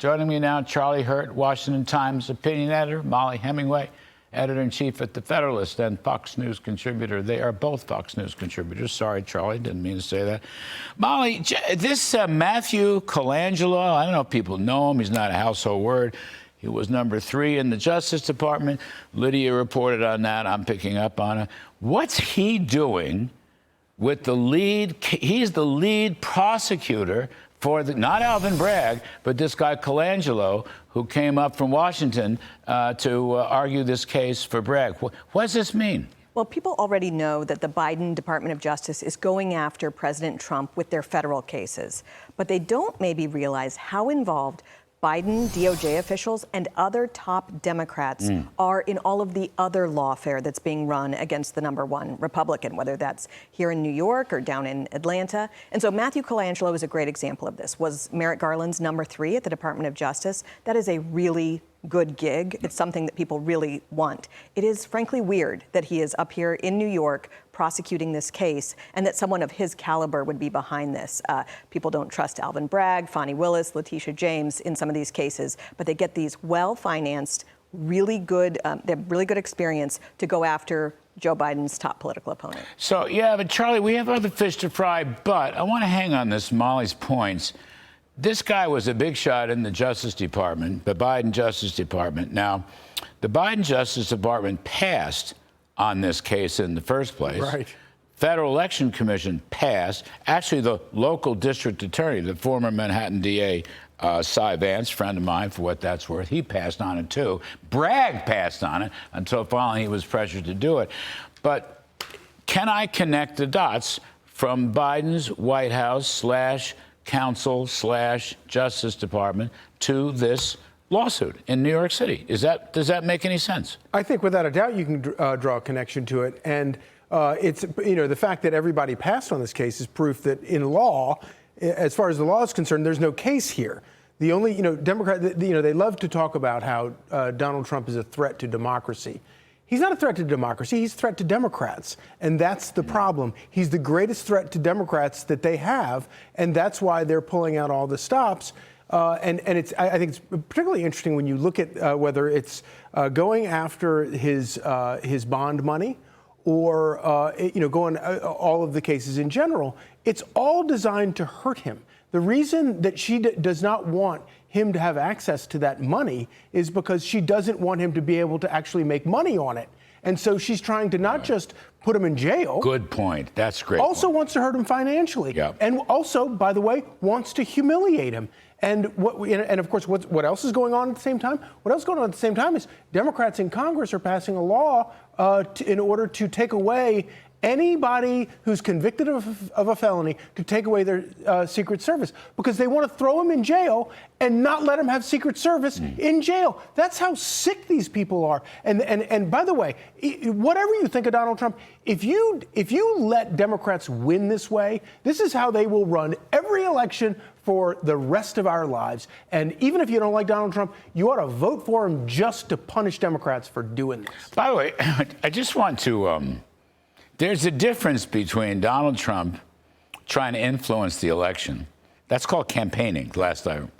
Joining me now, Charlie Hurt, Washington Times opinion editor, Mollie Hemingway, editor-in-chief at The Federalist and Fox News contributor. They are both Fox News contributors. Sorry, Charlie, didn't mean to say that. Mollie, this Matthew Colangelo, I don't know if people know him. He's not a household word. He was number 3 in the Justice Department. Lydia reported on that. I'm picking up on it. What's he doing with the lead? He's the lead prosecutor for not Alvin Bragg, but this guy Colangelo, who came up from Washington to argue this case for Bragg. What does this mean? Well, people already know that the Biden Department of Justice is going after President Trump with their federal cases, but they don't maybe realize how involved Biden, DOJ officials, and other top Democrats are in all of the other lawfare that's being run against the #1 Republican, whether that's here in New York or down in Atlanta. And so Matthew Colangelo is a great example of this. Was Merrick Garland's number 3 at the Department of Justice. That is a really good gig. It's something that people really want. It is frankly weird that he is up here in New York prosecuting this case and that someone of his caliber would be behind this. People don't trust Alvin Bragg, Fani Willis, Letitia James in some of these cases, but they get these well-financed, really good, they have really good experience to go after Joe Biden's top political opponent. So, yeah, but Charlie, we have other fish to fry, but I want to hang on this, Mollie's points. This guy was a big shot in the Justice Department, the Biden Justice Department. Now, the Biden Justice Department passed on this case in the first place. Right. Federal Election Commission passed. Actually, the local district attorney, the former Manhattan DA, Cy Vance, friend of mine, for what that's worth, he passed on it too. Bragg passed on it until finally he was pressured to do it. But can I connect the dots from Biden's White House / counsel / Justice Department to this lawsuit in New York City? Does that make any sense? I think without a doubt you can draw a connection to it. And it's, the fact that everybody passed on this case is proof that in law, as far as the law is concerned, there's no case here. The only, Democrat, they love to talk about how Donald Trump is a threat to democracy. He's not a threat to democracy. He's a threat to Democrats. And that's the problem. He's the greatest threat to Democrats that they have. And that's why they're pulling out all the stops. And I think it's particularly interesting when you look at whether it's going after his bond money or, going all of the cases in general. It's all designed to hurt him. The reason that she does not want him to have access to that money is because she doesn't want him to be able to actually make money on it. And so she's trying to not just put him in jail. Good point. That's great. Also wants to hurt him financially. Yep. And also, by the way, wants to humiliate him. And of course, what else is going on at the same time? What else is going on at the same time is Democrats in Congress are passing a law in order to take away anybody who's convicted of a felony, to take away their Secret Service, because they want to throw him in jail and not let him have Secret Service in jail. That's how sick these people are. And by the way, whatever you think of Donald Trump, if you let Democrats win this way, this is how they will run every election for the rest of our lives. And even if you don't like Donald Trump, you ought to vote for him just to punish Democrats for doing this. By the way, I just want to... There's a difference between Donald Trump trying to influence the election. That's called campaigning, last time.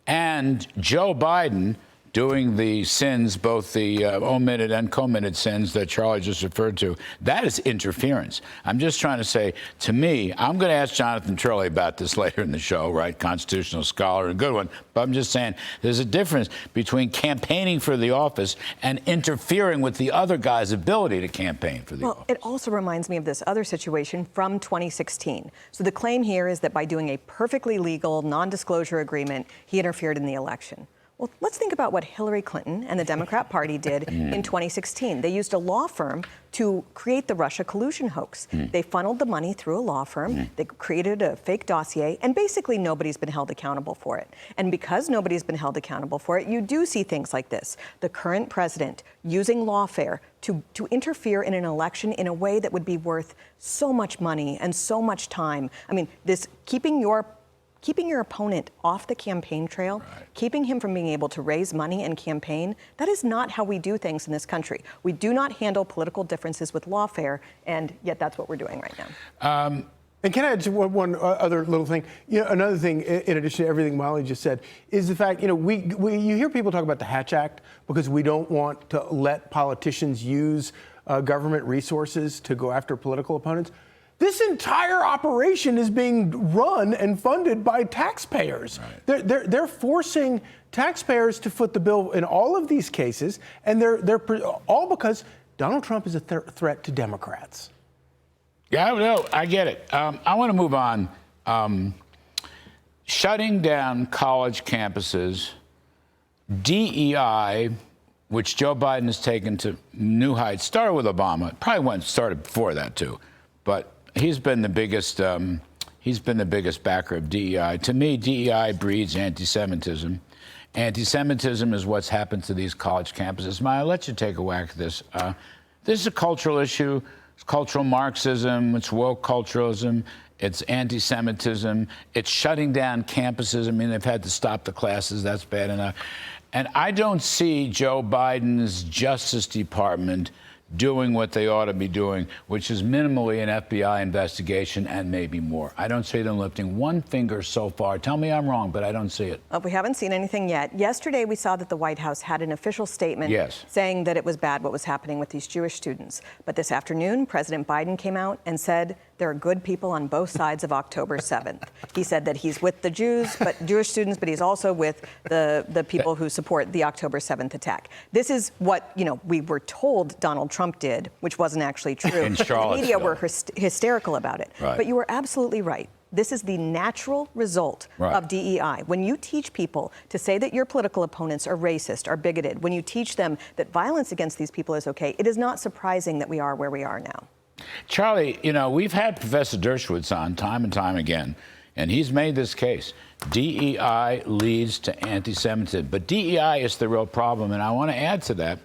And Joe Biden doing the sins, both the omitted and committed sins that Charlie just referred to. That is interference. I'm just trying to say, to me, I'm going to ask Jonathan Turley about this later in the show, right? Constitutional scholar, a good one. But I'm just saying there's a difference between campaigning for the office and interfering with the other guy's ability to campaign for the office. It also reminds me of this other situation from 2016. So the claim here is that by doing a perfectly legal non-disclosure agreement, he interfered in the election. Well, let's think about what Hillary Clinton and the Democrat Party did in 2016. They used a law firm to create the Russia collusion hoax. They funneled the money through a law firm. They created a fake dossier, and basically nobody's been held accountable for it. And because nobody's been held accountable for it, you do see things like this. The current president using lawfare to interfere in an election in a way that would be worth so much money and so much time. I mean, this keeping your opponent off the campaign trail, keeping him from being able to raise money and campaign, that is not how we do things in this country. We do not handle political differences with lawfare, and yet that's what we're doing right now. And can I add one other little thing? Another thing, in addition to everything Mollie just said, is the fact, you hear people talk about the Hatch Act because we don't want to let politicians use government resources to go after political opponents. This entire operation is being run and funded by taxpayers. Right. They're forcing taxpayers to foot the bill in all of these cases, and they're all because Donald Trump is a threat to Democrats. Yeah, no, I get it. I want to move on. Shutting down college campuses, DEI, which Joe Biden has taken to new heights, started with Obama. It probably started before that too, but he's been the biggest backer of DEI. To me, DEI breeds anti-Semitism. Anti-Semitism is what's happened to these college campuses. Maya, I'll let you take a whack at this. This is a cultural issue. It's cultural Marxism. It's woke culturalism. It's anti-Semitism. It's shutting down campuses. I mean, they've had to stop the classes. That's bad enough. And I don't see Joe Biden's Justice Department doing what they ought to be doing, which is minimally an FBI investigation and maybe more. I don't see them lifting one finger so far. Tell me I'm wrong, but I don't see it. We haven't seen anything yet. Yesterday, we saw that the White House had an official statement saying that it was bad what was happening with these Jewish students. But this afternoon, President Biden came out and said there are good people on both sides of October 7th. He said that he's with the Jews, but Jewish students, but he's also with the people who support the October 7th attack. This is what, we were told Donald Trump did, which wasn't actually true. The media were hysterical about it. Right. But you were absolutely right. This is the natural result of DEI. When you teach people to say that your political opponents are racist, are bigoted, when you teach them that violence against these people is okay, it is not surprising that we are where we are now. Charlie, we've had Professor Dershowitz on time and time again, and he's made this case. DEI leads to anti-Semitism, but DEI is the real problem, and I want to add to that.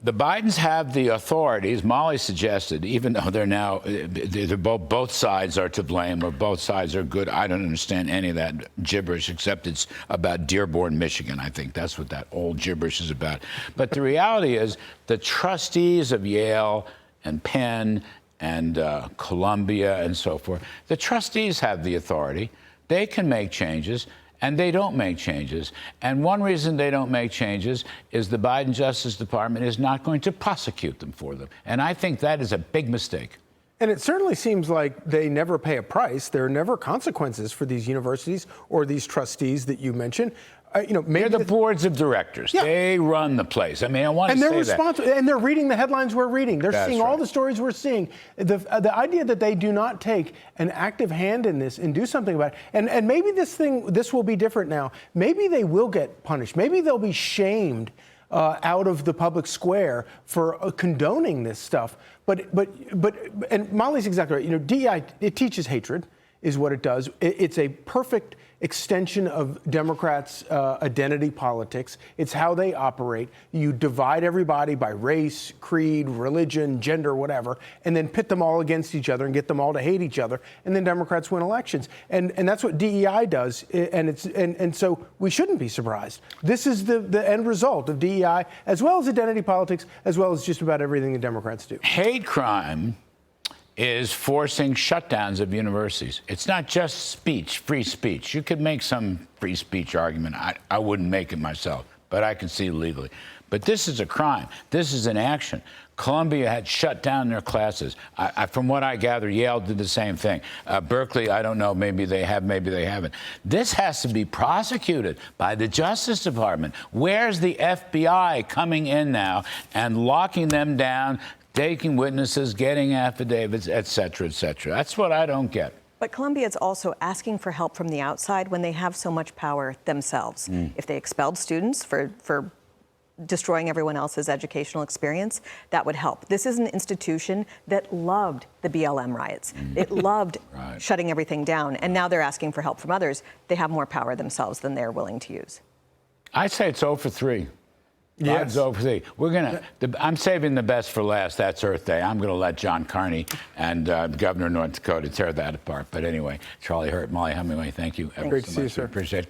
The Bidens have the authorities, Mollie suggested, even though they're both sides are to blame or both sides are good. I don't understand any of that gibberish, except it's about Dearborn, Michigan. I think that's what that old gibberish is about. But the reality is the trustees of Yale and Penn and Columbia and so forth, the trustees have the authority. They can make changes. And they don't make changes. And one reason they don't make changes is the Biden Justice Department is not going to prosecute them for them. And I think that is a big mistake. And it certainly seems like they never pay a price. There are never consequences for these universities or these trustees that you mentioned. They're the boards of directors. Yeah. They run the place. I mean, I want to say that. And they're responsible. And they're reading the headlines we're reading. They're seeing all the stories we're seeing. The idea that they do not take an active hand in this and do something about it. And maybe this will be different now. Maybe they will get punished. Maybe they'll be shamed out of the public square for condoning this stuff. But Mollie's exactly right. DEI, it teaches hatred, is what it does. It's a perfect extension of Democrats' identity politics. It's how they operate. You divide everybody by race, creed, religion, gender, whatever, and then pit them all against each other and get them all to hate each other, and then Democrats win elections. And that's what DEI does, and so we shouldn't be surprised. This is the end result of DEI, as well as identity politics, as well as just about everything the Democrats do. Hate crime is forcing shutdowns of universities. It's not just speech, free speech. You could make some free speech argument. I wouldn't make it myself, but I can see legally. But this is a crime. This is an action. Columbia had shut down their classes. From what I gather, Yale did the same thing. Berkeley, I don't know, maybe they have, maybe they haven't. This has to be prosecuted by the Justice Department. Where's the FBI coming in now and locking them down, taking witnesses, getting affidavits, et cetera, et cetera? That's what I don't get. But Columbia is also asking for help from the outside when they have so much power themselves. If they expelled students for destroying everyone else's educational experience, that would help. This is an institution that loved the BLM riots. It loved shutting everything down, and now they're asking for help from others. They have more power themselves than they're willing to use. I say it's 0 for 3. Yes. I'm saving the best for last. That's Earth Day. I'm going to let John Carney and Governor of North Dakota tear that apart. But anyway, Charlie Hurt, Mollie Hemingway, thank you ever so much. Great to see you, sir. Appreciate it.